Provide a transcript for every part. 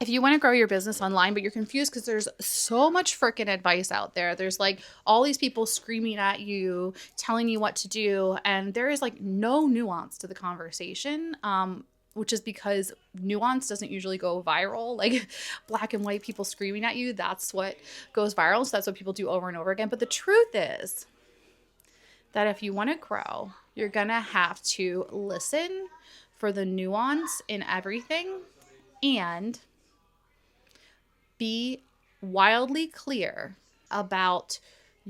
If you want to grow your business online, but you're confused because there's so much freaking advice out there, there's like all these people screaming at you, telling you what to do, and there is like no nuance to the conversation. Which is because nuance doesn't usually go viral. Like black and white people screaming at you, that's what goes viral. So that's what people do over and over again. But the truth is that if you want to grow, you're going to have to listen for the nuance in everything and be wildly clear about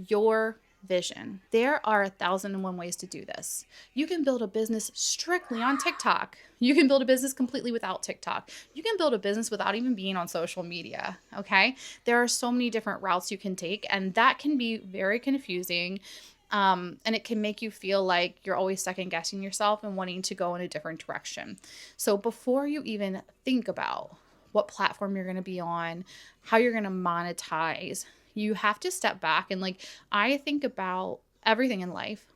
your vision. There are 1,001 ways to do this. You can build a business strictly on TikTok. You can build a business completely without TikTok. You can build a business without even being on social media. Okay. There are so many different routes you can take, and that can be very confusing. And it can make you feel like you're always second guessing yourself and wanting to go in a different direction. So before you even think about what platform you're going to be on, how you're going to monetize, you have to step back. And like, I think about everything in life,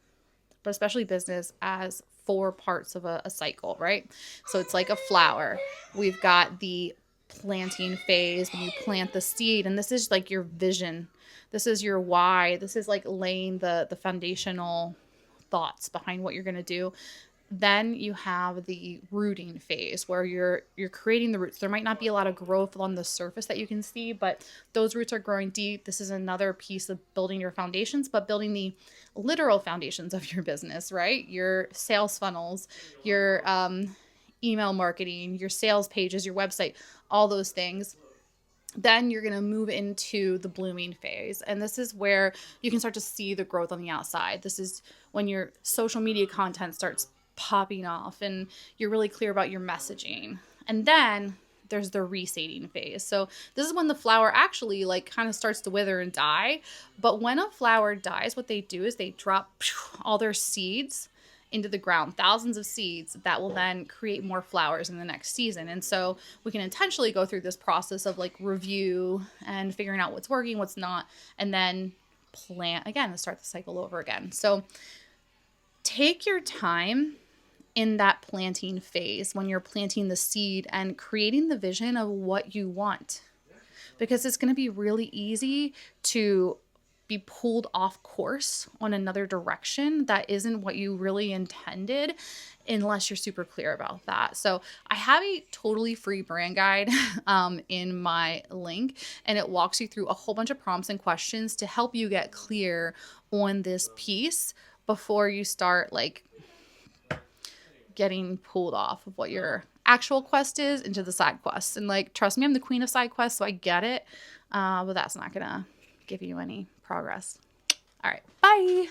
but especially business, as 4 parts of a cycle, right? So it's like a flower. We've got the planting phase when you plant the seed, and this is like your vision. This is your why. This is like laying the foundational thoughts behind what you're going to do. Then you have the rooting phase where you're creating the roots. There might not be a lot of growth on the surface that you can see, but those roots are growing deep. This is another piece of building your foundations, but building the literal foundations of your business, right? Your sales funnels, your email marketing, your sales pages, your website, all those things. Then you're going to move into the blooming phase. And this is where you can start to see the growth on the outside. This is when your social media content starts popping off and you're really clear about your messaging. And then there's the reseeding phase. So this is when the flower actually like kind of starts to wither and die. But when a flower dies, what they do is they drop all their seeds into the ground, thousands of seeds that will then create more flowers in the next season. And so we can intentionally go through this process of like review and figuring out what's working, what's not, and then plant again and start the cycle over again. So take your time in that planting phase when you're planting the seed and creating the vision of what you want, because it's going to be really easy to be pulled off course on another direction that isn't what you really intended unless you're super clear about that. So I have a totally free brand guide in my link, and it walks you through a whole bunch of prompts and questions to help you get clear on this piece before you start like getting pulled off of what your actual quest is into the side quests. And like, trust me, I'm the queen of side quests, so I get it. But that's not gonna give you any progress. All right, bye.